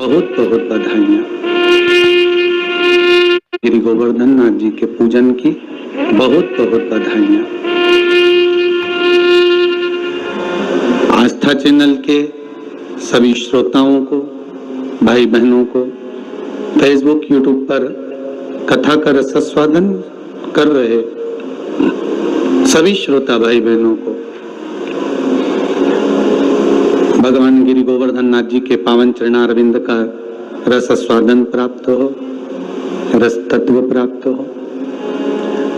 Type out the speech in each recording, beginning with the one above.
बहुत बहुत बधाइयाँ। श्री गोवर्धन नाथ जी के पूजन की बहुत बहुत बधाइयाँ। आस्था चैनल के सभी श्रोताओं को, भाई बहनों को, फेसबुक यूट्यूब पर कथा का रसास्वादन कर रहे सभी श्रोता भाई बहनों को भगवान गिरि गोवर्धन नाथ जी के पावन चरणारविंद का रसास्वादन प्राप्त हो, रस तत्व प्राप्त हो।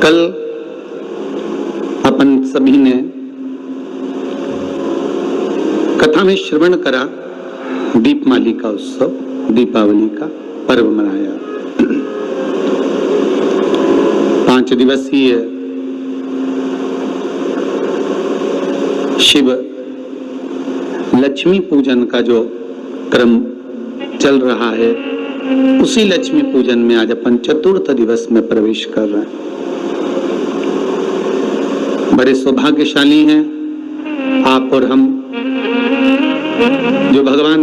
कल अपन सभी ने कथा में श्रवण करा दीपमाली का उत्सव, दीपावली का पर्व मनाया। 5 दिवसीय शिव लक्ष्मी पूजन का जो क्रम चल रहा है, उसी लक्ष्मी पूजन में आज अपन चतुर्थ दिवस में प्रवेश कर रहे हैं। बड़े सौभाग्यशाली हैं आप और हम, जो भगवान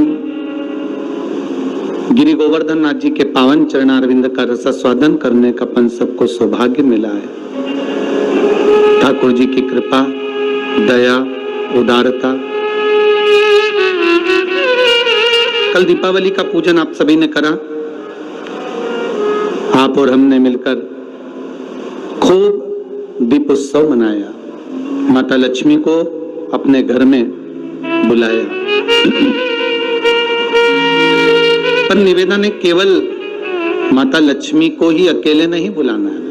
गिरि गोवर्धन नाथ जी के पावन चरणारविंद का रसास्वादन करने का अपन सबको सौभाग्य मिला है। ठाकुर जी की कृपा, दया, उदारता। कल दीपावली का पूजन आप सभी ने करा। आप और हमने मिलकर खूब दीपोत्सव मनाया, माता लक्ष्मी को अपने घर में बुलाया। पर निवेदन है, केवल माता लक्ष्मी को ही अकेले नहीं बुलाना है,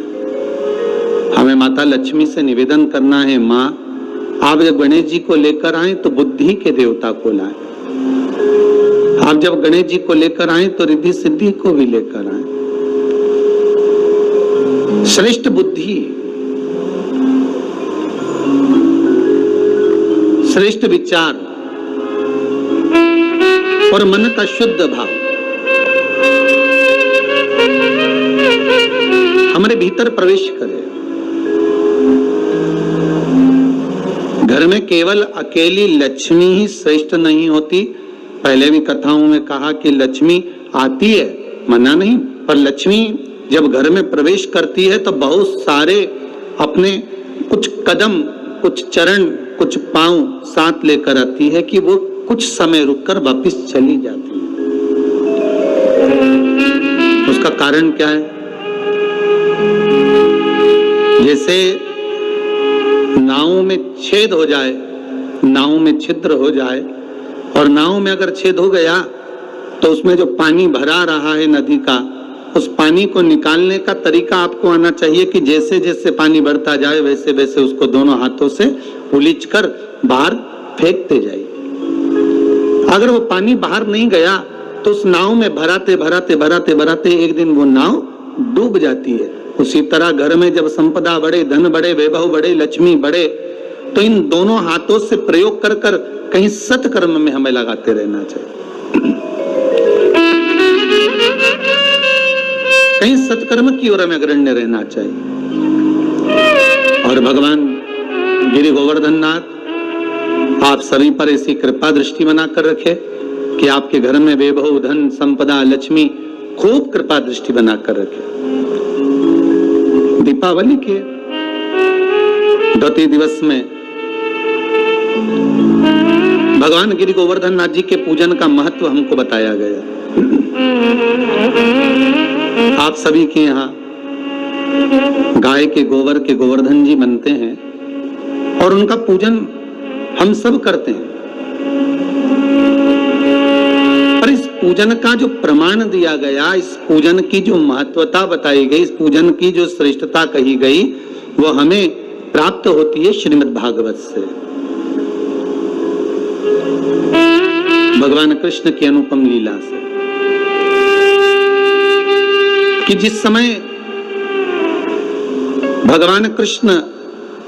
हमें माता लक्ष्मी से निवेदन करना है, माँ आप जब गणेश जी को लेकर आए तो बुद्धि के देवता को लाए, आप जब गणेश जी को लेकर आए तो रिद्धि सिद्धि को भी लेकर आए। श्रेष्ठ बुद्धि, श्रेष्ठ विचार और मन का शुद्ध भाव हमारे भीतर प्रवेश करे। घर में केवल अकेली लक्ष्मी ही श्रेष्ठ नहीं होती। पहले भी कथाओं में कहा कि लक्ष्मी आती है, मना नहीं, पर लक्ष्मी जब घर में प्रवेश करती है तो बहुत सारे अपने कुछ कदम, कुछ चरण, कुछ पांव साथ लेकर आती है कि वो कुछ समय रुककर वापस चली जाती है। उसका कारण क्या है? जैसे नाव में छेद हो जाए, नाव में छिद्र हो जाए, और नाव में अगर छेद हो गया तो उसमें जो पानी भरा रहा है नदी का, उस पानी को निकालने का तरीका आपको आना चाहिए कि जैसे जैसे पानी बढ़ता जाए वैसे वैसे उसको दोनों हाथों से उलीचकर बाहर फेंकते जाइए। अगर वो पानी बाहर नहीं गया तो उस नाव में भराते भराते भराते भराते एक दिन वो नाव डूब जाती है। उसी तरह घर में जब संपदा बढ़े, धन बढ़े, वैभव बढ़े, लक्ष्मी बढ़े, तो इन दोनों हाथों से प्रयोग कर कर कहीं सत्कर्म में हमें लगाते रहना चाहिए, कहीं सत्कर्म की ओर हमें अग्रण्य रहना चाहिए। और भगवान गिरि गोवर्धन नाथ आप सभी पर ऐसी कृपा दृष्टि बनाकर रखे कि आपके घर में वैभव, धन, संपदा, लक्ष्मी खूब कृपा दृष्टि बनाकर रखे। दीपावली के द्वितीय दिवस में भगवान गिरि गोवर्धन नाथ जी के पूजन का महत्व हमको बताया गया। आप सभी के यहाँ गाय के गोबर के गोवर्धन जी बनते हैं और उनका पूजन हम सब करते हैं। पर इस पूजन का जो प्रमाण दिया गया, इस पूजन की जो महत्वता बताई गई, इस पूजन की जो श्रेष्ठता कही गई, वो हमें प्राप्त होती है श्रीमद् भागवत से। भगवान कृष्ण की अनुपम लीला से, कि जिस समय भगवान कृष्ण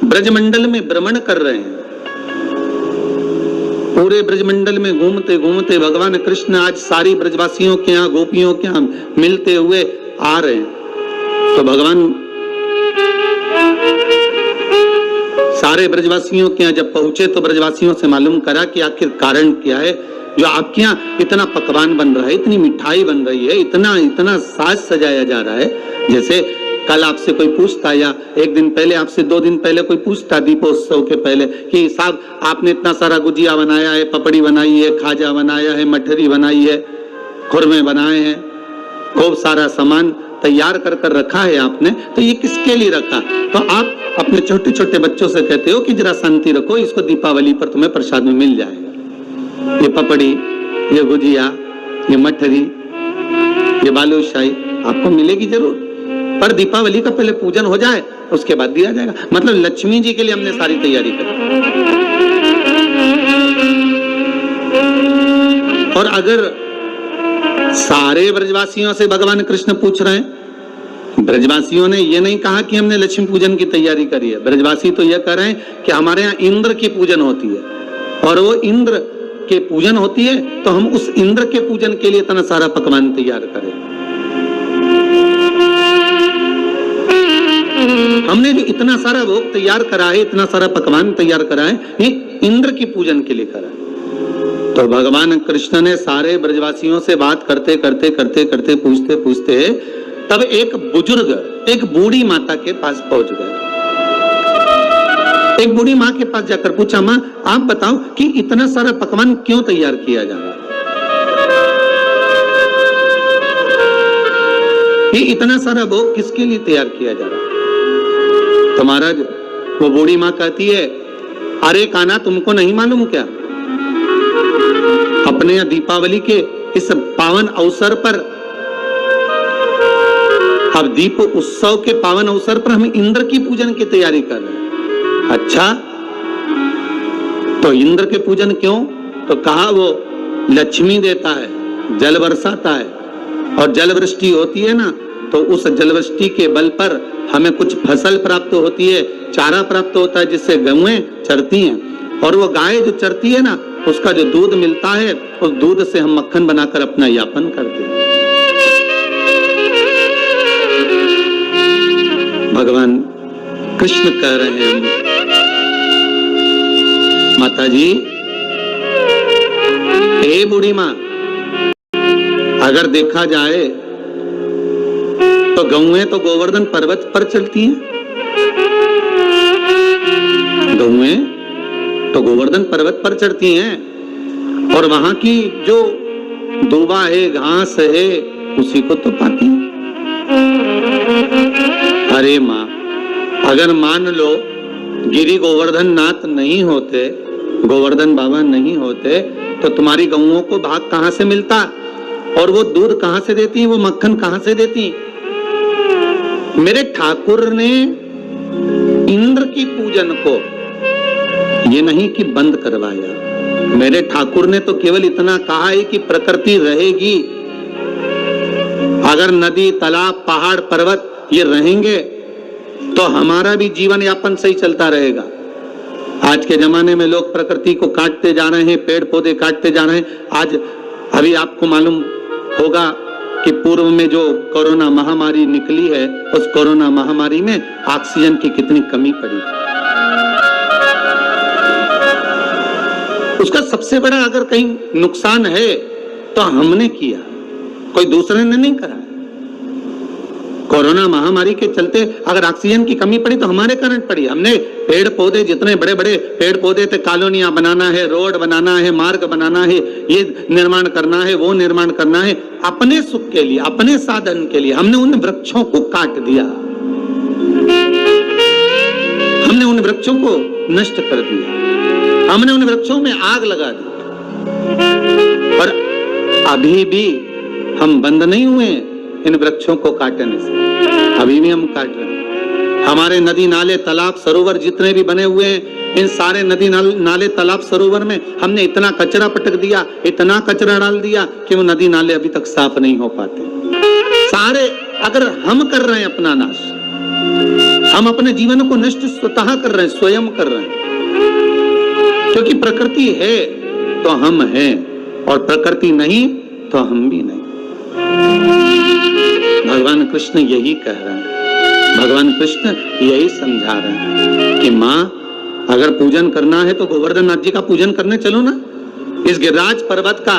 ब्रजमंडल में भ्रमण कर रहे हैं, पूरे ब्रजमंडल में घूमते घूमते भगवान कृष्ण आज सारी ब्रजवासियों के यहाँ, गोपियों के यहाँ मिलते हुए आ रहे हैं। तो भगवान सारे ब्रजवासियों के यहाँ जब पहुंचे तो ब्रजवासियों से मालूम करा कि आखिर कारण क्या है। जो आपके यहाँ इतना पकवान बन रहा है, इतनी मिठाई बन रही है, इतना इतना साज सजाया जा रहा है। जैसे कल आपसे कोई पूछता या एक दिन पहले आपसे 2 दिन पहले कोई पूछता दीपोत्सव के पहले कि साहब आपने इतना सारा गुजिया बनाया है, पपड़ी बनाई है, खाजा बनाया है, मठरी बनाई है, खुरमे बनाए हैं, खूब सारा सामान तैयार कर कर रखा है आपने, तो ये किसके लिए रखा? तो आप अपने छोटे छोटे बच्चों से कहते हो कि जरा शांति रखो, इसको दीपावली पर तुम्हें प्रसाद में मिल जाएगा। ये पपड़ी, ये गुजिया, ये मठरी, ये बालूशाही आपको मिलेगी जरूर, पर दीपावली का पहले पूजन हो जाए उसके बाद दिया जाएगा। मतलब लक्ष्मी जी के लिए हमने सारी तैयारी करी। और अगर सारे ब्रजवासियों से भगवान कृष्ण पूछ रहे हैं, ब्रजवासियों ने ये नहीं कहा कि हमने लक्ष्मी पूजन की तैयारी करी है, ब्रजवासी तो यह कह रहे हैं कि हमारे यहाँ इंद्र की पूजन होती है और वो इंद्र के पूजन होती है, तो हम उस इंद्र के पूजन के लिए इतना सारा पकवान तैयार करें। हमने जो इतना सारा भोग तैयार करा है, इतना सारा पकवान तैयार करा है, ये इंद्र की पूजन के लिए करा है। तो भगवान कृष्ण ने सारे ब्रजवासियों से बात करते करते करते करते पूछते पूछते तब एक बुजुर्ग, एक बूढ़ी माता के पास पहुंच गए। एक बूढ़ी माँ के पास जाकर पूछा, माँ आप बताओ कि इतना सारा पकवान क्यों तैयार किया जा रहा है? ये इतना सारा भोग किसके लिए तैयार किया जा रहा है? तो महाराज वो बूढ़ी माँ कहती है, अरे कान्हा तुमको नहीं मालूम क्या, अपने यहाँ दीपावली के इस पावन अवसर पर, अब दीप उत्सव के पावन अवसर पर हम इंद्र की पूजन की तैयारी कर रहे हैं। अच्छा, तो इंद्र के पूजन क्यों? तो कहा वो लक्ष्मी देता है, जल बरसाता है, और जल वृष्टि होती है ना, तो उस जल वृष्टि के बल पर हमें कुछ फसल प्राप्त होती है, चारा प्राप्त होता है, जिससे गौएं चरती हैं, और वो गाय जो चरती है ना, उसका जो दूध मिलता है, उस दूध से हम मक्खन बनाकर अपना यापन करते हैं। भगवान कृष्ण कह रहे हैं, माता जी, हे बूढ़ी माँ, अगर देखा जाए तो गौएं तो गोवर्धन पर्वत पर चलती हैं, गौएं तो गोवर्धन पर्वत पर चढ़ती हैं और वहां की जो दूबा है, घास है, उसी को तो पाती हैं। अरे माँ, अगर मान लो गिरी गोवर्धन नाथ नहीं होते, गोवर्धन बाबा नहीं होते, तो तुम्हारी गौओं को भाग कहां से मिलता, और वो दूध कहां से देती, वो मक्खन कहां से देती? मेरे ठाकुर ने इंद्र की पूजन को ये नहीं कि बंद करवाया, मेरे ठाकुर ने तो केवल इतना कहा है कि प्रकृति रहेगी, अगर नदी, तालाब, पहाड़, पर्वत ये रहेंगे तो हमारा भी जीवन यापन सही चलता रहेगा। आज के जमाने में लोग प्रकृति को काटते जा रहे हैं, पेड़ पौधे काटते जा रहे हैं। आज अभी आपको मालूम होगा कि पूर्व में जो कोरोना महामारी निकली है, उस कोरोना महामारी में ऑक्सीजन की कितनी कमी पड़ी। उसका सबसे बड़ा अगर कहीं नुकसान है तो हमने किया, कोई दूसरे ने नहीं करा। कोरोना महामारी के चलते अगर ऑक्सीजन की कमी पड़ी तो हमारे कारण पड़ी। हमने पेड़ पौधे, जितने बड़े बड़े पेड़ पौधे थे, कॉलोनियां बनाना है, रोड बनाना है, मार्ग बनाना है, ये निर्माण करना है, वो निर्माण करना है, अपने सुख के लिए, अपने साधन के लिए हमने उन वृक्षों को काट दिया, हमने उन वृक्षों को नष्ट कर दिया, हमने उन वृक्षों में आग लगा दी। और अभी भी हम बंद नहीं हुए इन वृक्षों को काटने से, अभी भी हम काट रहे हैं। हमारे नदी नाले, तालाब, सरोवर जितने भी बने हुए हैं, इन सारे नदी नाले, तालाब, सरोवर में हमने इतना कचरा पटक दिया, इतना कचरा डाल दिया कि वो नदी नाले अभी तक साफ नहीं हो पाते। सारे अगर हम कर रहे हैं अपना नाश, हम अपने जीवन को नष्ट स्वतः कर रहे हैं, स्वयं कर रहे हैं। क्योंकि प्रकृति है तो हम हैं, और प्रकृति नहीं तो हम भी नहीं। भगवान कृष्ण यही कह रहे हैं, भगवान कृष्ण यही समझा रहे हैं कि माँ, अगर पूजन करना है तो गोवर्धन नाथ जी का पूजन करने चलो ना। इस गिरिराज पर्वत का,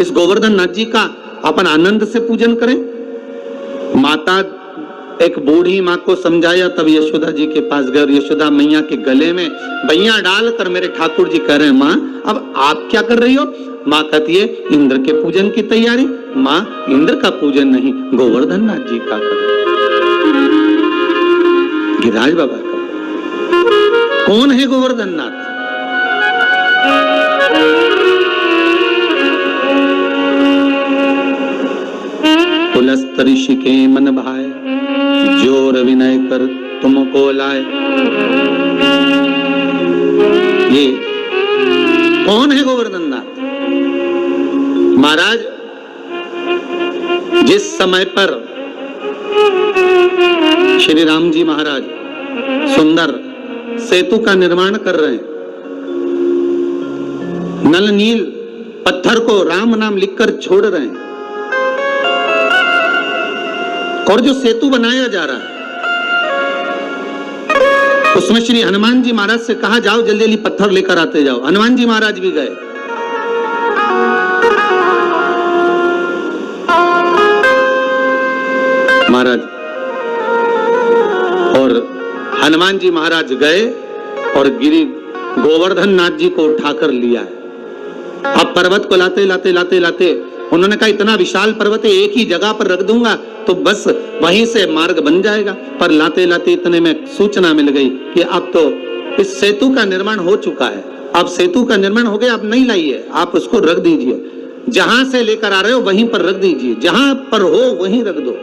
इस गोवर्धन नाथ जी का अपन आनंद से पूजन करें। माता, एक बूढ़ी माँ को समझाया, तब यशोदा जी के पास गए और यशोदा मैया के गले में बैया डालकर मेरे ठाकुर जी कह रहे हैं, माँ अब आप क्या कर रही हो? माँ कहती है, इंद्र के पूजन की तैयारी। माँ, इंद्र का पूजन नहीं, गोवर्धन नाथ जी का कर, गिरिराज बाबा का। कौन है गोवर्धन नाथ? पुलस्त ऋषि के मन भाए, जोर विनय कर तुमको लाए। ये कौन है गोवर्धन नाथ? महाराज, जिस समय पर श्री राम जी महाराज सुंदर सेतु का निर्माण कर रहे हैं, नल नील पत्थर को राम नाम लिखकर छोड़ रहे हैं, और जो सेतु बनाया जा रहा है उसमें श्री हनुमान जी महाराज से कहा, जाओ जल्दी जल्दी पत्थर लेकर आते जाओ। हनुमान जी महाराज भी गए। महाराज और हनुमान जी महाराज गए और गिरी गोवर्धन नाथ जी को उठाकर लिया है। अब पर्वत को लाते लाते लाते लाते उन्होंने कहा, इतना विशाल पर्वत है, एक ही जगह पर रख दूंगा तो बस वहीं से मार्ग बन जाएगा। पर लाते लाते इतने में सूचना मिल गई कि अब तो इस सेतु का निर्माण हो चुका है, अब सेतु का निर्माण हो गया, अब नहीं लाइए, आप उसको रख दीजिए, जहां से लेकर आ रहे हो वहीं पर रख दीजिए, जहां पर हो वहीं रख दो।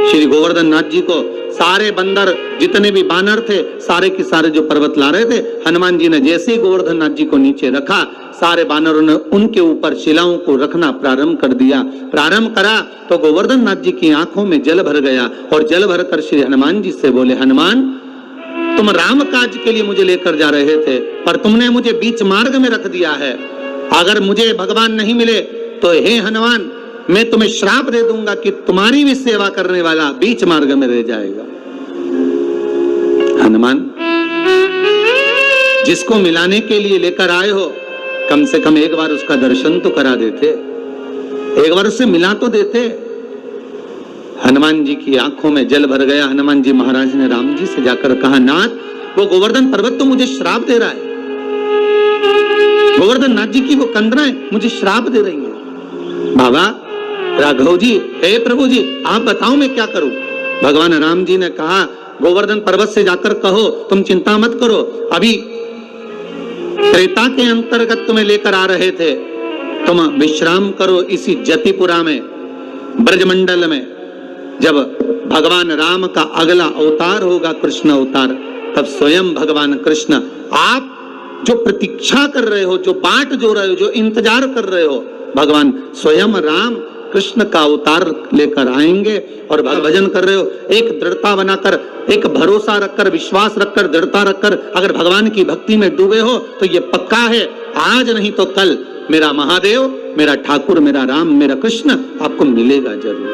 श्री गोवर्धन नाथ जी को सारे बंदर, जितने भी बानर थे, सारे के सारे जो पर्वत ला रहे थे, हनुमान जी ने जैसे ही गोवर्धन नाथ जी को नीचे रखा, सारे बानरों ने उनके ऊपर शिलाओं को रखना प्रारंभ कर दिया। प्रारंभ करा तो गोवर्धन नाथ जी की आंखों में जल भर गया और जल भरकर श्री हनुमान जी से बोले, हनुमान, तुम राम काज के लिए मुझे लेकर जा रहे थे, पर तुमने मुझे बीच मार्ग में रख दिया है। अगर मुझे भगवान नहीं मिले तो हे हनुमान, मैं तुम्हें श्राप दे दूंगा कि तुम्हारी भी सेवा करने वाला बीच मार्ग में रह जाएगा। हनुमान, जिसको मिलाने के लिए लेकर आए हो, कम से कम एक बार उसका दर्शन तो करा देते, एक बार उससे मिला तो देते। हनुमान जी की आंखों में जल भर गया। हनुमान जी महाराज ने राम जी से जाकर कहा, नाथ, वो गोवर्धन पर्वत तो मुझे श्राप दे रहा है, गोवर्धन नाथ जी की वो कंदराएं मुझे श्राप दे रही हैं। बाबा राघव जी, हे प्रभु जी, आप बताओ मैं क्या करूं? भगवान राम जी ने कहा, गोवर्धन पर्वत से जाकर कहो, तुम चिंता मत करो, अभी त्रेता के अंतर्गत तुम्हें लेकर आ रहे थे, तुम विश्राम करो इसी जतिपुरा में, ब्रजमंडल में। जब भगवान राम का अगला अवतार होगा, कृष्ण अवतार, तब स्वयं भगवान कृष्ण, आप जो प्रतीक्षा कर रहे हो, जो बाट जो रहे हो, जो इंतजार कर रहे हो, भगवान स्वयं राम कृष्ण का अवतार लेकर आएंगे और भजन कर रहे हो। एक दृढ़ता बनाकर, एक भरोसा रखकर, विश्वास रखकर, दृढ़ता रखकर अगर भगवान की भक्ति में डूबे हो तो ये पक्का है, आज नहीं तो कल मेरा महादेव, मेरा ठाकुर, मेरा राम, मेरा कृष्ण आपको मिलेगा जरूर,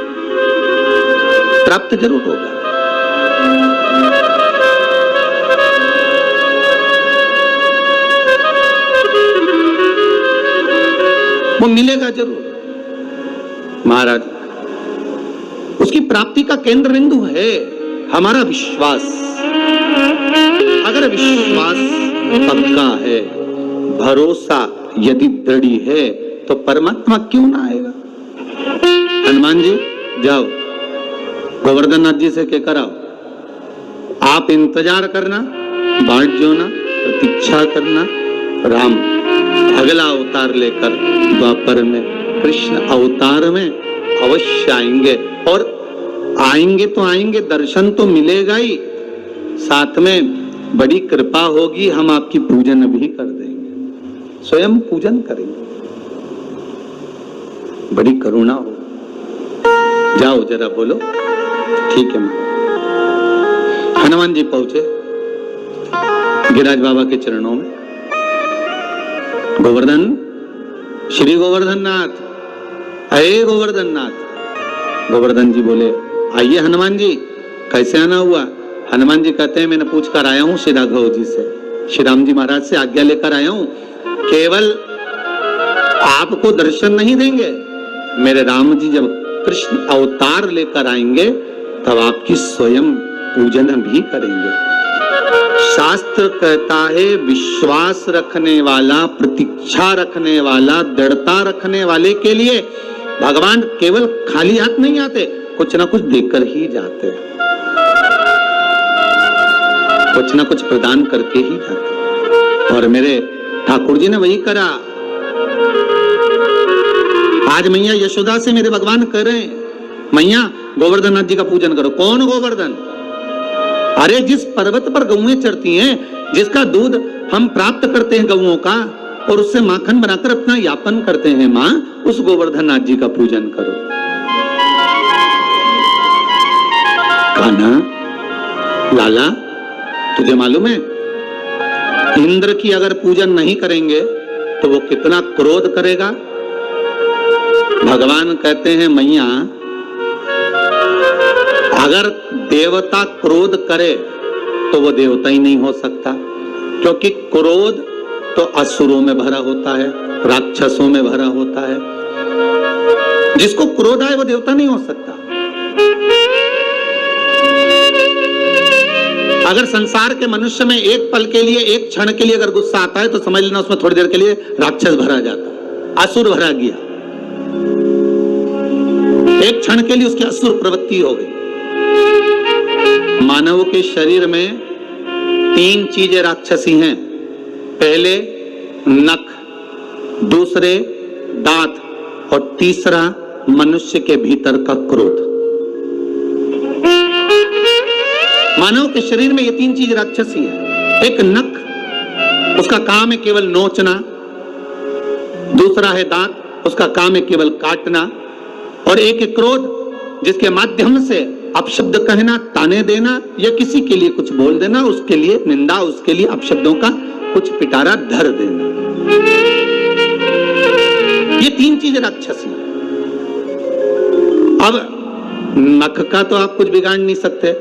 प्राप्त जरूर होगा। वो मिलेगा जरूर। महाराज, उसकी प्राप्ति का केंद्र बिंदु है हमारा विश्वास। अगर विश्वास पक्का है, भरोसा यदि दृढ़ है, तो परमात्मा क्यों ना आएगा? हनुमान जी, जाओ गोवर्धन नाथ जी से कहकर आओ, आप इंतजार करना, बाट जोना, प्रतीक्षा करना, राम अगला अवतार लेकर द्वापर में, कृष्ण अवतार में अवश्य आएंगे। और आएंगे तो आएंगे, दर्शन तो मिलेगा ही, साथ में बड़ी कृपा होगी, हम आपकी पूजन भी कर देंगे, स्वयं पूजन करेंगे, बड़ी करुणा हो। जाओ जरा बोलो, ठीक है मां। हनुमान जी पहुंचे गिरिराज बाबा के चरणों में। गोवर्धन, श्री गोवर्धन नाथ, अये गोवर्धन नाथ। गोवर्धन जी बोले, आइए हनुमान जी, कैसे आना हुआ? हनुमान जी कहते हैं, मैंने पूछ कर आया हूं श्री राघव जी से, श्री राम जी महाराज से आज्ञा लेकर आया हूं, केवल आपको दर्शन नहीं देंगे। मेरे राम जी जब कृष्ण अवतार लेकर आएंगे तब आपकी स्वयं पूजन भी करेंगे। शास्त्र कहता है विश्वास रखने वाला, प्रतीक्षा रखने वाला, दृढ़ता रखने वाले के लिए भगवान केवल खाली हाथ नहीं आते, कुछ ना कुछ देकर ही जाते, कुछ ना कुछ प्रदान करके ही जाते। और मेरे ठाकुर जी ने वही करा। आज मैया यशोदा से मेरे भगवान कह रहे हैं, मैया गोवर्धन नाथ जी का पूजन करो। कौन गोवर्धन? अरे जिस पर्वत पर गौएं चरती हैं, जिसका दूध हम प्राप्त करते हैं गौओं का, और उससे माखन बनाकर अपना यापन करते हैं मां, उस गोवर्धन नाथ जी का पूजन करो। कान्हा, लाला, तुझे मालूम है इंद्र की अगर पूजन नहीं करेंगे तो वो कितना क्रोध करेगा? भगवान कहते हैं मैया अगर देवता क्रोध करे तो वो देवता ही नहीं हो सकता, क्योंकि क्रोध तो असुरों में भरा होता है, राक्षसों में भरा होता है। जिसको क्रोध आए वो देवता नहीं हो सकता। अगर संसार के मनुष्य में एक पल के लिए, एक क्षण के लिए अगर गुस्सा आता है तो समझ लेना उसमें थोड़ी देर के लिए राक्षस भरा जाता, असुर भरा गया। एक क्षण के लिए उसकी असुर प्रवृत्ति हो गई। मानव के शरीर में 3 चीजें राक्षसी हैं। पहले नख, दूसरे दांत, और तीसरा मनुष्य के भीतर का क्रोध। मानव के शरीर में ये 3 चीज राक्षसी है। एक नख, उसका काम है केवल नोचना। दूसरा है दांत, उसका काम है केवल काटना। और एक है क्रोध, जिसके माध्यम से अपशब्द कहना, ताने देना, या किसी के लिए कुछ बोल देना, उसके लिए निंदा, उसके लिए अपशब्दों का कुछ पिटारा धर देना। ये 3 चीजें राक्षसी है। अब नख का तो आप कुछ बिगाड़ नहीं सकते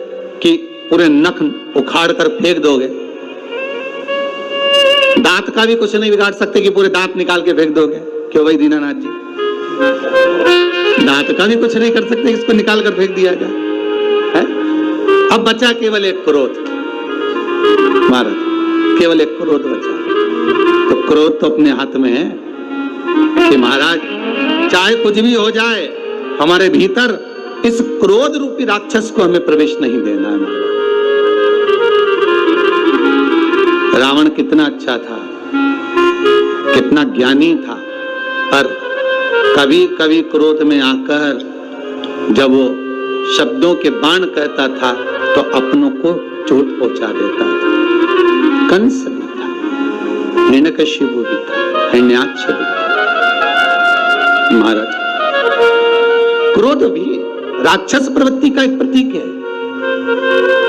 कि पूरे नख उखाड़ कर फेंक दोगे। दांत का भी कुछ नहीं बिगाड़ सकते कि पूरे दांत निकाल के फेंक दोगे। क्यों भाई दीनानाथ जी? दांत का भी कुछ नहीं कर सकते, इसको निकाल कर फेंक दिया जाए। अब बचा केवल एक क्रोध। महाराज, केवल एक क्रोध बचा। तो क्रोध तो अपने हाथ में है कि महाराज चाहे कुछ भी हो जाए, हमारे भीतर इस क्रोध रूपी राक्षस को हमें प्रवेश नहीं देना है। रावण कितना अच्छा था, कितना ज्ञानी था, पर कभी कभी क्रोध में आकर जब वो शब्दों के बाण कहता था तो अपनों को चोट पहुंचा देता था। कंस भी था, हिरण्यकशिपु भी था, हिरण्याक्ष भी था। महाराज, क्रोध भी राक्षस प्रवृत्ति का एक प्रतीक है।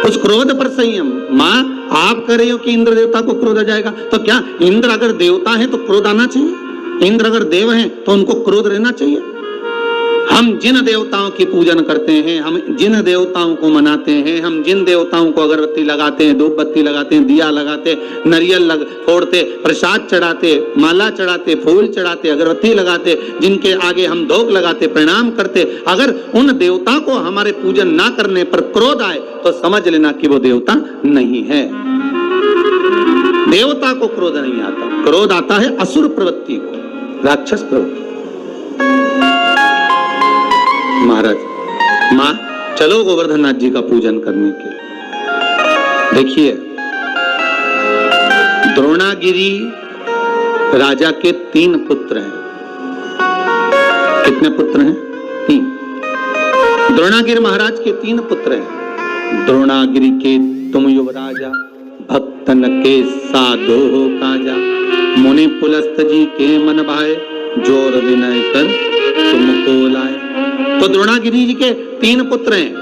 उस क्रोध पर संयम। मां, आप कह रहे हो कि इंद्र देवता को क्रोध आ जाएगा, तो क्या इंद्र अगर देवता है तो क्रोध आना चाहिए? इंद्र अगर देव हैं तो उनको क्रोध रहना चाहिए? हम जिन देवताओं की पूजन करते हैं, हम जिन देवताओं को मनाते हैं, हम जिन देवताओं को अगरबत्ती लगाते हैं, धूप बत्ती लगाते हैं, दिया लगाते, नारियल फोड़ते, प्रसाद चढ़ाते, माला चढ़ाते, फूल चढ़ाते, अगरबत्ती लगाते, जिनके आगे हम धूप लगाते, प्रणाम करते, अगर उन देवता को हमारे पूजन ना करने पर क्रोध आए तो समझ लेना कि वो देवता नहीं है। देवता को क्रोध नहीं आता, क्रोध आता है असुर प्रवृत्ति को, राक्षस प्रवृत्ति। महाराज, मां, चलो गोवर्धन नाथ जी का पूजन करने के लिए। देखिए, द्रोणागिरी राजा के 3 पुत्र हैं। कितने पुत्र हैं? 3। द्रोणागिरी महाराज के 3 पुत्र हैं। द्रोणागिरी के तुम युवराजा, भक्तन के साधो काजा, मुनि पुलस्त जी के मन भाए, जोर विनय कर तुमको लाए। तो द्रोणागिरी जी के 3 पुत्र हैं।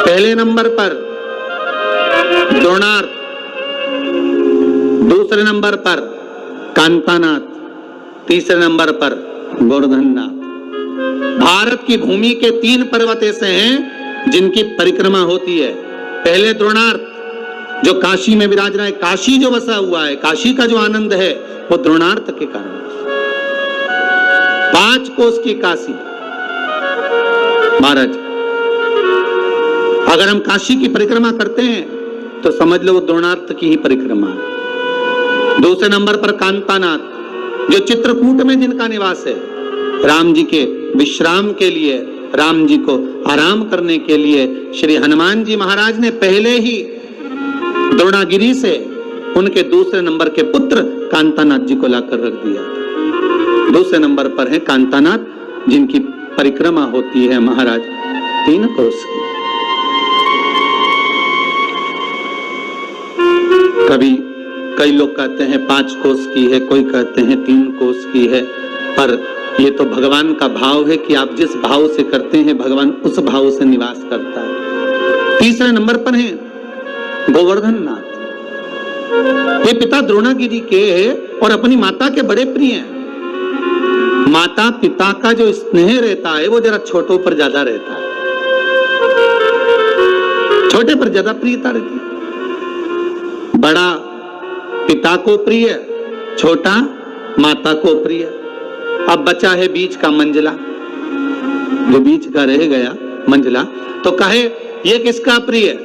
पहले नंबर पर द्रोणार्क, दूसरे नंबर पर कांतानाथ, तीसरे नंबर पर गोवर्धननाथ। भारत की भूमि के 3 पर्वत ऐसे हैं जिनकी परिक्रमा होती है। पहले द्रोणार्क जो काशी में विराज रहा है, काशी जो बसा हुआ है, काशी का जो आनंद है वो द्रोणार्क के कारण। 5 कोस की काशी। महाराज, अगर हम काशी की परिक्रमा करते हैं तो समझ लो वो द्रोणार्थ की ही परिक्रमा है। दूसरे नंबर पर कांतानाथ, जो चित्रकूट में जिनका निवास है, राम जी के विश्राम के लिए, राम जी को आराम करने के लिए श्री हनुमान जी महाराज ने पहले ही द्रोणागिरी से उनके दूसरे नंबर के पुत्र कांतानाथ जी को लाकर रख दिया। दूसरे नंबर पर है कांतानाथ, जिनकी परिक्रमा होती है महाराज 3 कोस की। कभी कई लोग कहते हैं 5 कोस की है, कोई कहते हैं 3 कोस की है, पर ये तो भगवान का भाव है कि आप जिस भाव से करते हैं भगवान उस भाव से निवास करता है। तीसरे नंबर पर है गोवर्धन नाथ। ये पिता द्रोणागिरी के है और अपनी माता के बड़े प्रिय हैं। माता पिता का जो स्नेह रहता है वो जरा छोटों पर ज्यादा रहता है, छोटे पर ज्यादा प्रियता रहती है। बड़ा पिता को प्रिय, छोटा माता को प्रिय। अब बचा है बीच का मंझला, जो बीच का रह गया मंझला, तो कहे ये किसका प्रिय है?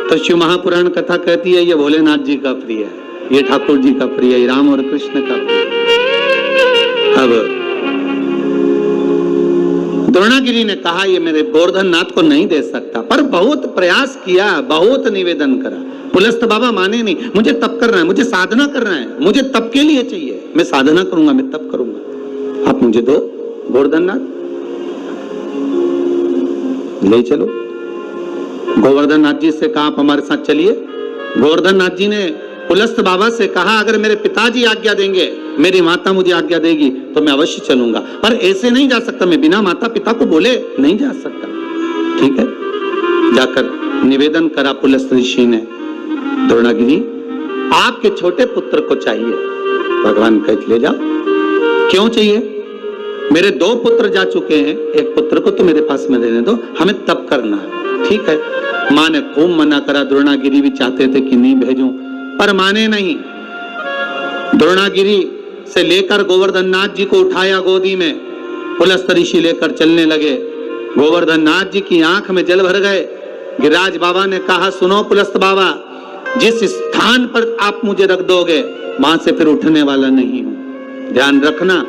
तो शिव महापुराण कथा कहती है ये भोलेनाथ जी का प्रिय है, ये ठाकुर जी का प्रिय है, राम और कृष्ण का प्रिय। अब द्रोणागिरी ने कहा ये मेरे गोवर्धन नाथ को नहीं दे सकता, पर बहुत प्रयास किया, बहुत निवेदन करा। पुलस्त बाबा माने नहीं, मुझे तप करना है, मुझे साधना करना है, मुझे तप के लिए चाहिए, मैं साधना करूंगा, मैं तप करूंगा, आप मुझे दो गोवर्धन नाथ, ले चलो। गोवर्धन नाथ जी से कहा आप हमारे साथ चलिए। गोवर्धन नाथ जी ने पुलस्त बाबा से कहा अगर मेरे पिताजी आज्ञा देंगे, मेरी माता मुझे आज्ञा देगी तो मैं अवश्य चलूंगा, पर ऐसे नहीं जा सकता, मैं बिना माता पिता को बोले नहीं जा सकता। ठीक है, जाकर निवेदन करा पुलस्त ऋषि ने, द्रोणागिरी आपके छोटे पुत्र को चाहिए। भगवान कहते ले जाओ। क्यों चाहिए? मेरे 2 पुत्र जा चुके हैं, एक पुत्र को तो मेरे पास में रहने दो, हमें तप करना है। ठीक है, मां ने खूब मना करा, द्रोणागिरी भी चाहते थे कि नहीं भेजूं, पर माने नहीं। द्रोणागिरी से लेकर गोवर्धन नाथ जी को उठाया गोदी में, पुलस्त ऋषि लेकर चलने लगे। गोवर्धन नाथ जी की आंख में जल भर गए। गिरिराज बाबा ने कहा सुनो पुलस्त बाबा, जिस स्थान पर आप मुझे रख दोगे वहां से फिर उठने वाला नहीं हूं, ध्यान रखना,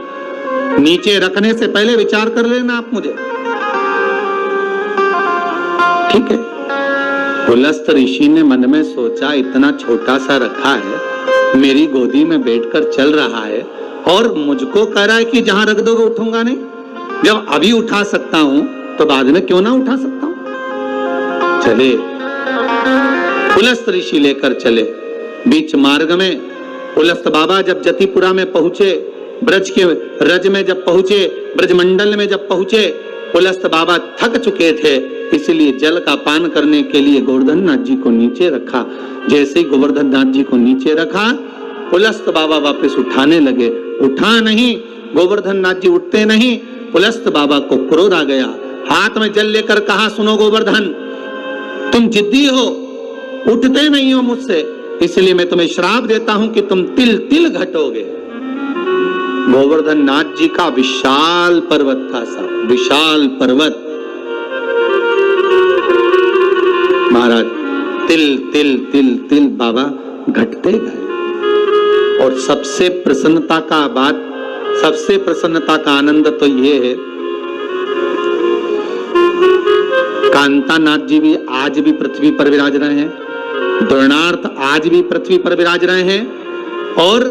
नीचे रखने से पहले विचार कर लेना आप मुझे। ठीक है। पुलस्त ऋषि ने मन में सोचा इतना छोटा सा रखा है, मेरी गोदी में बैठकर चल रहा है और मुझको कह रहा है कि जहां रख दोगे उठूंगा नहीं। जब अभी उठा सकता हूं तो बाद में क्यों ना उठा सकता हूं। चले, पुलस्त ऋषि लेकर चले। बीच मार्ग में पुलस्त बाबा जब जतिपुरा में पहुंचे, ब्रज के रज में जब पहुंचे, ब्रजमंडल में जब पहुंचे, पुलस्त बाबा थक चुके थे, इसलिए जल का पान करने के लिए गोवर्धन नाथ जी को नीचे रखा। जैसे ही गोवर्धन नाथ जी को नीचे रखा, पुलस्त बाबा वापस उठाने लगे, उठा नहीं, गोवर्धन नाथ जी उठते नहीं। पुलस्त बाबा को क्रोध आ गया, हाथ में जल लेकर कहा सुनो गोवर्धन, तुम जिद्दी हो, उठते नहीं हो मुझसे, इसलिए मैं तुम्हें श्राप देता हूं कि तुम तिल तिल घटोगे। गोवर्धन नाथ जी का विशाल पर्वत था साहब, विशाल पर्वत। महाराज तिल तिल तिल तिल बाबा घटते गए। और सबसे प्रसन्नता का बात, सबसे प्रसन्नता का आनंद तो ये है, कांतानाथ जी भी आज भी पृथ्वी पर विराज रहे हैं, द्रोणार्थ आज भी पृथ्वी पर विराज रहे हैं, और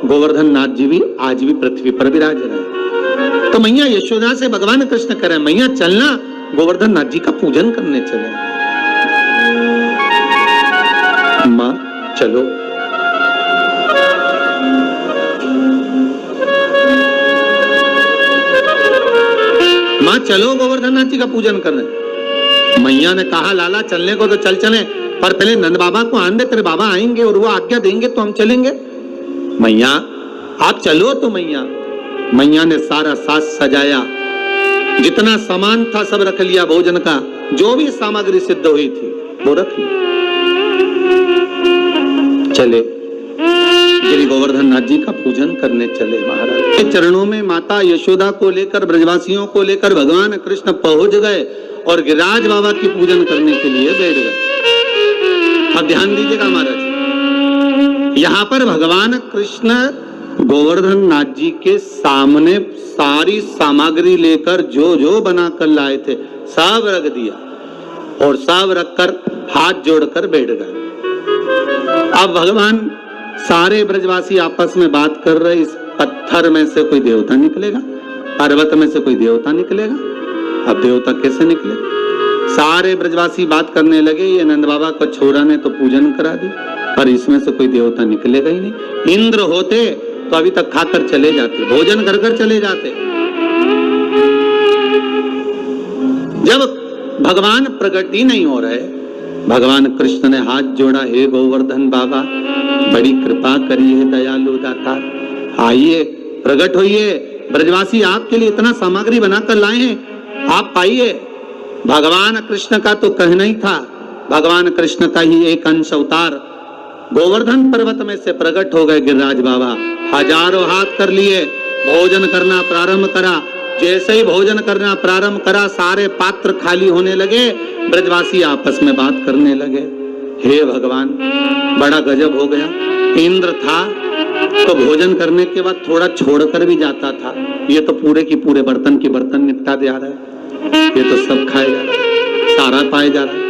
गोवर्धन नाथ जी भी आज भी पृथ्वी पर विराज रहे हैं। तो मैया यशोदा से भगवान कृष्ण करें, मैया चलना गोवर्धन नाथ जी का पूजन करने चले। मां चलो। मां चलो गोवर्धन नाथ जी का पूजन करने। मैया ने कहा लाला चलने को तो चल चले, पर पहले नंद बाबा को आन दे, तेरे बाबा आएंगे और वो आज्ञा देंगे तो हम चलेंगे। मैया आप चलो तो मैया ने सारा साज सजाया, जितना सामान था सब रख लिया, भोजन का जो भी सामग्री सिद्ध हुई थी वो रख ली। चले श्री गोवर्धन नाथ जी का पूजन करने चले महाराज के चरणों में माता यशोदा को लेकर, ब्रजवासियों को लेकर भगवान कृष्ण पहुंच गए और गिरिराज बाबा की पूजन करने के लिए बैठ गए। अब ध्यान दीजिएगा महाराज, यहाँ पर भगवान कृष्ण गोवर्धन नाथ जी के सामने सारी सामग्री लेकर जो जो बनाकर लाए थे सब रख दिया और सब रखकर हाथ जोड़कर बैठ गए। अब भगवान सारे ब्रजवासी आपस में बात कर रहे, इस पत्थर में से कोई देवता निकलेगा, पर्वत में से कोई देवता निकलेगा। अब देवता कैसे निकले? सारे ब्रजवासी बात करने लगे, ये नंद बाबा को छोरा ने तो पूजन करा दी, पर इसमें से कोई देवता निकलेगा ही नहीं। इंद्र होते तो अभी तक खाकर चले जाते, भोजन कर कर चले जाते। जब भगवान प्रकट ही नहीं हो रहे, भगवान कृष्ण ने हाथ जोड़ा, हे गोवर्धन बाबा बड़ी कृपा करिए दयालु दाता, आइए प्रकट होइए, ब्रजवासी आपके लिए इतना सामग्री बनाकर लाए हैं, आप पाइए। भगवान कृष्ण का तो कहना ही था, भगवान कृष्ण का ही एक अंश अवतार गोवर्धन पर्वत में से प्रकट हो गए गिरिराज बाबा। हजारों हाथ कर लिए, भोजन करना प्रारंभ करा। जैसे ही भोजन करना प्रारंभ करा, सारे पात्र खाली होने लगे, ब्रजवासी आपस में बात करने लगे। हे भगवान, बड़ा गजब हो गया। इंद्र था तो भोजन करने के बाद थोड़ा छोड़कर भी जाता था, ये तो पूरे की पूरे बर्तन की बर्तन निपटा दे आ रहा है, ये तो सब खाए जा रहा है, सारा पाए जा रहा है।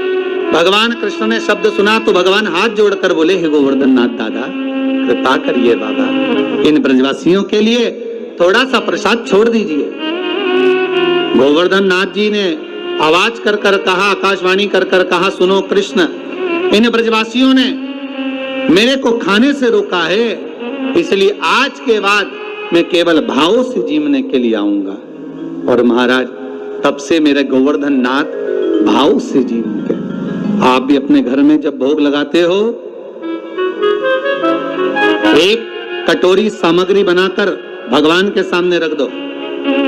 भगवान कृष्ण ने शब्द सुना तो भगवान हाथ जोड़कर बोले, हे गोवर्धन नाथ दादा कृपा करिए बाबा, इन ब्रजवासियों के लिए थोड़ा सा प्रसाद छोड़ दीजिए। गोवर्धन नाथ जी ने आवाज कर कर कहा, आकाशवाणी कर कर कहा, सुनो कृष्ण, इन ब्रजवासियों ने मेरे को खाने से रोका है, इसलिए आज के बाद मैं केवल भाव से जीवने के लिए आऊंगा। और महाराज तब से मेरे गोवर्धन नाथ भाव से जीवेंगे। आप भी अपने घर में जब भोग लगाते हो, एक कटोरी सामग्री बनाकर भगवान के सामने रख दो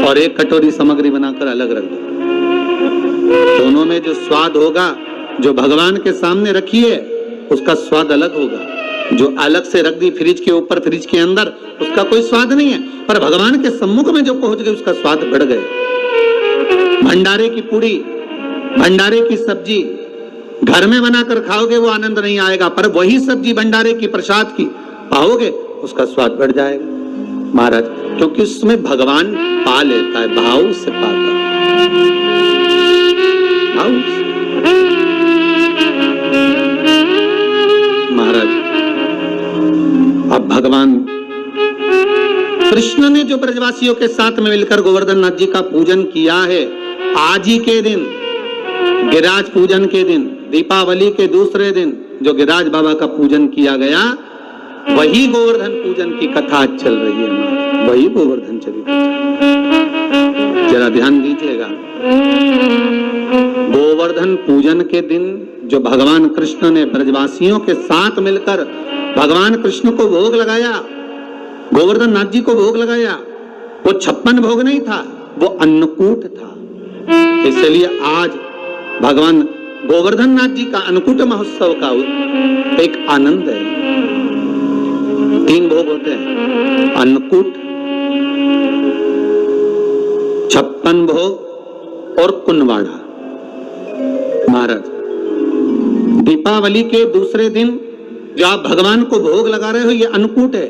और एक कटोरी सामग्री बनाकर अलग रख दो। दोनों में जो स्वाद होगा, जो भगवान के सामने रखिए उसका स्वाद अलग होगा, जो अलग से रख दी फ्रिज के ऊपर, फ्रिज के अंदर, उसका कोई स्वाद नहीं है, पर भगवान के सम्मुख में जो पहुंच गए उसका स्वाद बढ़ गए। भंडारे की पूरी, भंडारे की सब्जी घर में बनाकर खाओगे वो आनंद नहीं आएगा, पर वही सब्जी भंडारे की प्रसाद की पाओगे उसका स्वाद बढ़ जाएगा महाराज, क्योंकि उसमें भगवान पा लेता है, भाव से पाता है, भाव से। महाराज अब भगवान कृष्ण ने जो ब्रजवासियों के साथ में मिलकर गोवर्धन नाथ जी का पूजन किया है, आज ही के दिन, गिरिराज पूजन के दिन, दीपावली के दूसरे दिन जो गिरिराज बाबा का पूजन किया गया, वही गोवर्धन पूजन की कथा चल रही है, वही गोवर्धन चरित्र। जरा ध्यान दीजिएगा, गोवर्धन पूजन के दिन जो भगवान कृष्ण ने ब्रजवासियों के साथ मिलकर भगवान कृष्ण को भोग लगाया, गोवर्धन नाथ जी को भोग लगाया, वो 56 भोग नहीं था, वो अन्नकूट था। इसलिए आज भगवान गोवर्धन नाथ जी का अन्नकूट महोत्सव का एक आनंद है। 3 भोग होते हैं, अन्नकूट, 56 भोग और कुनवाड़ा। महाराज दीपावली के दूसरे दिन जो आप भगवान को भोग लगा रहे हो, ये अन्नकूट है।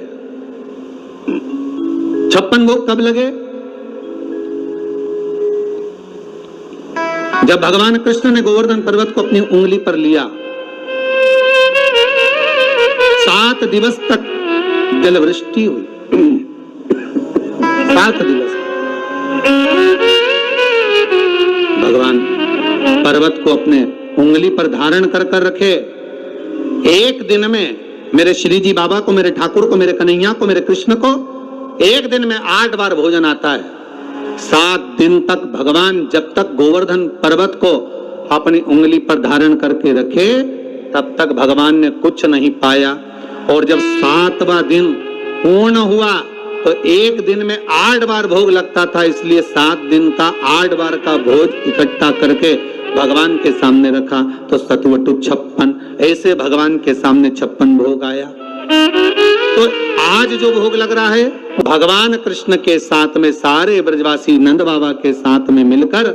56 भोग कब लगे? जब भगवान कृष्ण ने गोवर्धन पर्वत को अपनी उंगली पर लिया, 7 दिवस तक जलवृष्टि हुई। 7 दिवस भगवान पर्वत को अपने उंगली पर धारण कर कर रखे। एक दिन में मेरे श्री जी बाबा को, मेरे ठाकुर को, मेरे कन्हैया को, मेरे कृष्ण को एक दिन में 8 बार भोजन आता है। 7 दिन तक भगवान जब तक गोवर्धन पर्वत को अपनी उंगली पर धारण करके रखे, तब तक भगवान ने कुछ नहीं पाया। और जब 7वां दिन पूर्ण हुआ तो एक दिन में 8 बार भोग लगता था, इसलिए 7 दिन का 8 बार का भोज इकट्ठा करके भगवान के सामने रखा तो सतवटु 56, ऐसे भगवान के सामने 56 भोग आया। तो आज जो भोग लग रहा है भगवान कृष्ण के साथ में सारे ब्रजवासी नंद बाबा के साथ में मिलकर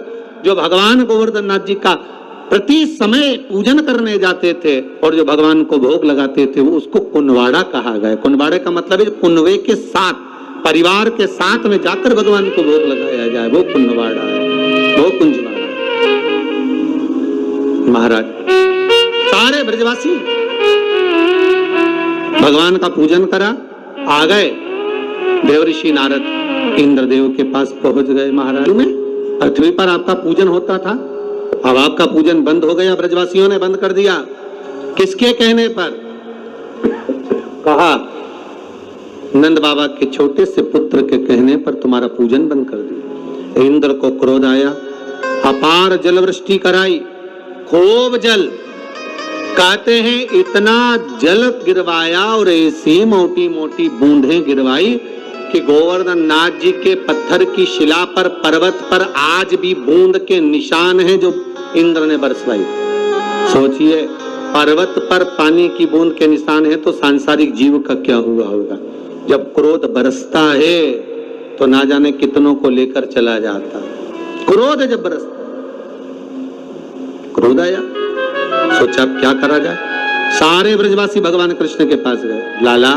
जो भगवान गोवर्धन नाथ जी का प्रति समय पूजन करने जाते थे और जो भगवान को भोग लगाते थे वो उसको कुनवाड़ा कहा गया। कुनवाड़े का मतलब है कुनवे के साथ परिवार के साथ में जाकर भगवान को भोग लगाया जाए, वो कुनवाड़ा है, वो कुंजवाड़ा है। महाराज सारे ब्रजवासी भगवान का पूजन करा, आ गए। देवऋषि नारद इंद्रदेव के पास पहुंच गए। महाराज में पृथ्वी पर आपका पूजन होता था, अब आपका पूजन बंद हो गया, ब्रजवासियों ने बंद कर दिया। किसके कहने पर? कहा नंद बाबा के छोटे से पुत्र के कहने पर तुम्हारा पूजन बंद कर दिया। इंद्र को क्रोध आया, अपार जलवृष्टि कराई, खूब जल, कहते हैं इतना जल गिरवाया और ऐसी मोटी मोटी बूंदें गिरवाई कि गोवर्धन नाथ जी के पत्थर की शिला पर पर्वत पर आज भी बूंद के निशान हैं जो इंद्र ने बरसवाई। सोचिए पर्वत पर पानी की बूंद के निशान है तो सांसारिक जीव का क्या हुआ होगा। जब क्रोध बरसता है तो ना जाने कितनों को लेकर चला जाता है। क्रोध जब बरसता, क्रोध आया, सोचा अब क्या करा जाए। सारे ब्रजवासी भगवान कृष्ण के पास गए। लाला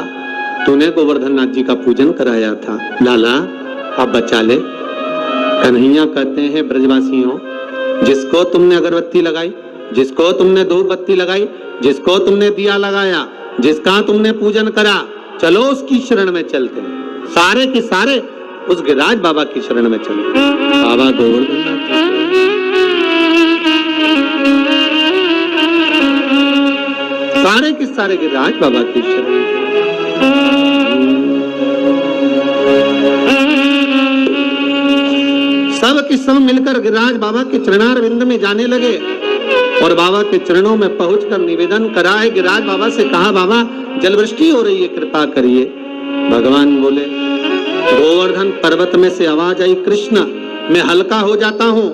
तूने गोवर्धन नाथ जी का पूजन कराया था, लाला अब बचा ले। कन्हैया कहते हैं ब्रजवासियों, जिसको तुमने अगरबत्ती लगाई, जिसको तुमने धूप बत्ती लगाई, जिसको तुमने दिया लगाया, जिसका तुमने पूजन करा, चलो उसकी शरण में चलते हैं। सारे के सारे उस गिरिराज बाबा की शरण में चले। बाबा गोवर्धन नाथ जी, सारे के सारे गिरिराज बाबा की शरण में। सब के सब मिलकर गिरिराज बाबा के चरणारविंद में जाने लगे और बाबा के चरणों में पहुंचकर निवेदन करा है। गिरिराज बाबा से कहा बाबा जलवृष्टि हो रही है, कृपा करिए। भगवान बोले गोवर्धन पर्वत में से आवाज आई, कृष्ण मैं हल्का हो जाता हूं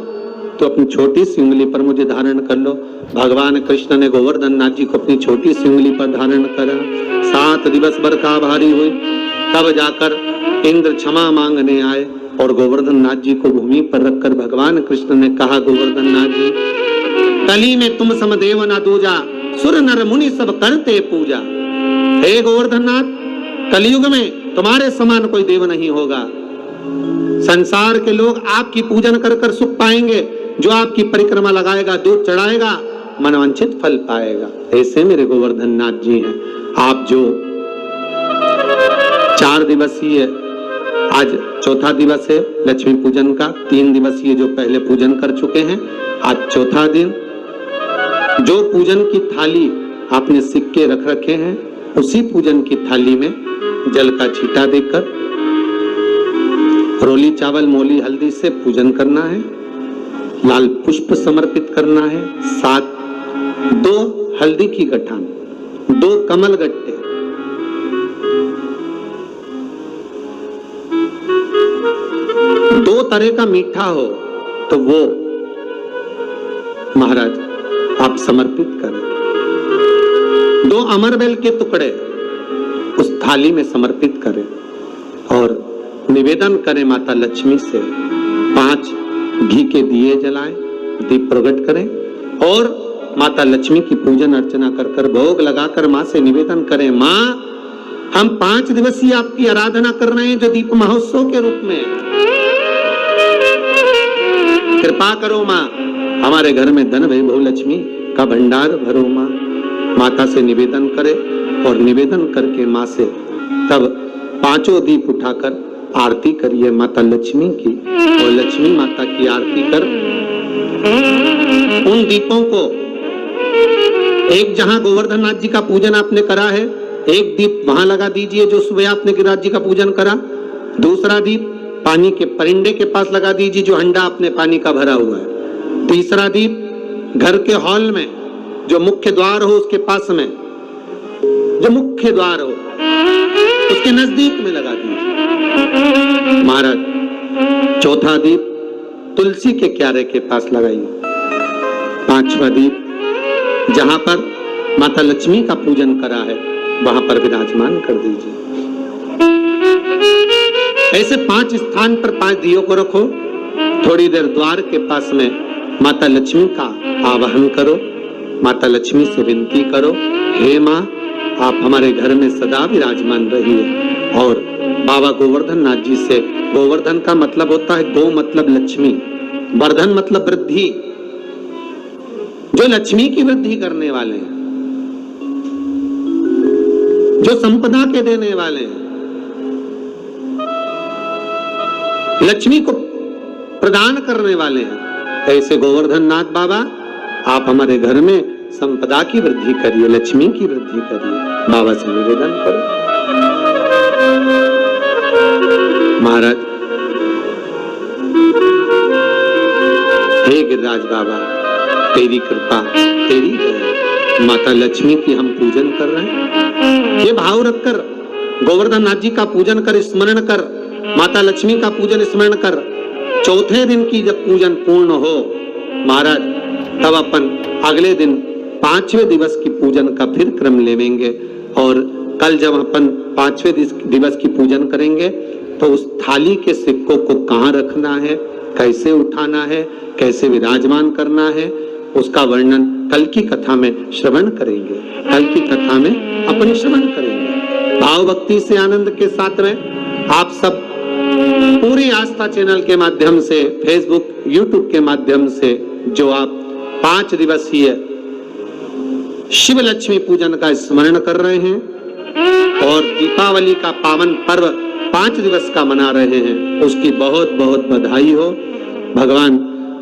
तो अपनी छोटी सी उंगली पर मुझे धारण कर लो। भगवान कृष्ण ने गोवर्धन नाथ जी को अपनी छोटी सी उंगली पर धारण करा। 7 दिवस बरखा भारी हुई, तब जाकर इंद्र क्षमा मांगने आए और गोवर्धन नाथ जी को भूमि पर रखकर भगवान कृष्ण ने कहा, गोवर्धन नाथ जी कली में तुम समदेव ना दूजा, सुर नर मुनि सब करते पूजा। हे गोवर्धन नाथ, कलयुग में तुम्हारे समान कोई देव नहीं होगा। संसार के लोग आपकी पूजन कर कर सुख पाएंगे, जो आपकी परिक्रमा लगाएगा, दूध चढ़ाएगा, मनवांछित फल पाएगा। ऐसे मेरे गोवर्धन नाथ जी हैं। आप जो 4 दिवसीय, आज चौथा दिवस है लक्ष्मी पूजन का, 3 दिवसीय जो पहले पूजन कर चुके हैं, आज चौथा दिन। जो पूजन की थाली आपने सिक्के रख रखे हैं, उसी पूजन की थाली में जल का छींटा देकर रोली चावल मोली हल्दी से पूजन करना है, लाल पुष्प समर्पित करना है, 2 हल्दी की गठान, 2 कमल गट्टे, 2 तरह का मीठा हो तो वो महाराज आप समर्पित करें। 2 अमरबेल के टुकड़े उस थाली में समर्पित करें और निवेदन करें माता लक्ष्मी से। 5 घी के दिए जलाएं, दीप प्रकट करें और माता लक्ष्मी की पूजन अर्चना कर कर भोग लगाकर माँ से निवेदन करें, माँ हम 5 दिवसीय आपकी आराधना कर रहे हैं जो दीप महोत्सव के रूप में, कृपा करो माँ, हमारे घर में धन वैभव लक्ष्मी का भंडार भरो माँ। माता से निवेदन करे और निवेदन करके माँ से तब 5 दीप उठाकर आरती करिए माता लक्ष्मी की और लक्ष्मी माता की आरती कर उन दीपों को, एक जहां गोवर्धन नाथ जी का पूजन आपने करा है, एक दीप वहां लगा दीजिए जो सुबह आपने गिरिराज जी का पूजन करा। दूसरा दीप पानी के परिंदे के पास लगा दीजिए जो हंडा आपने पानी का भरा हुआ है। तीसरा दीप घर के हॉल में जो मुख्य द्वार हो उसके पास में, जो मुख्य द्वार हो उसके नजदीक में लगा दीजिए महाराज। चौथा दीप तुलसी के क्यारे के पास लगाइए। 5वां दीप जहां पर माता लक्ष्मी का पूजन करा है वहां पर विराजमान कर दीजिए। ऐसे 5 स्थान पर 5 दियों को रखो। थोड़ी देर द्वार के पास में माता लक्ष्मी का आवाहन करो, माता लक्ष्मी से विनती करो, हे माँ आप हमारे घर में सदा विराजमान रहिए। और बाबा गोवर्धन नाथ जी से, गोवर्धन का मतलब होता है गो मतलब लक्ष्मी, वर्धन मतलब वृद्धि, जो लक्ष्मी की वृद्धि करने वाले हैं, जो संपदा के देने वाले हैं, लक्ष्मी को प्रदान करने वाले हैं, ऐसे गोवर्धन नाथ बाबा आप हमारे घर में संपदा की वृद्धि करिए, लक्ष्मी की वृद्धि करिए। बाबा से निवेदन करो। महाराज, हे गिरिराज बाबा, तेरी कृपा, तेरी दया, माता लक्ष्मी की हम पूजन कर रहे हैं। ये भाव रखकर गोवर्धन नाथ जी का पूजन कर, स्मरण कर, माता लक्ष्मी का पूजन स्मरण कर। चौथे दिन की जब पूजन पूर्ण हो महाराज, तब अपन अगले दिन 5वें दिवस की पूजन का फिर क्रम लेवेंगे। और कल जब अपन 5वें दिवस की पूजन करेंगे तो उस थाली के सिक्कों को कहाँ रखना है, कैसे उठाना है, कैसे विराजमान करना है, उसका वर्णन कल की कथा में श्रवण करेंगे। कल की कथा में अपन श्रवण करेंगे। भाव भक्ति से आनंद के साथ में आप सब पूरी आस्था चैनल के माध्यम से, फेसबुक, यूट्यूब के माध्यम से जो आप 5 दिवसीय शिव लक्ष्मी पूजन का स्मरण कर रहे हैं और दीपावली का पावन पर्व 5 दिवस का मना रहे हैं, उसकी बहुत बहुत बधाई हो। भगवान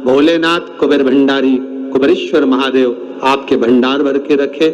भोलेनाथ, कुबेर भंडारी, कुबेरेश्वर महादेव आपके भंडार भर के रखे।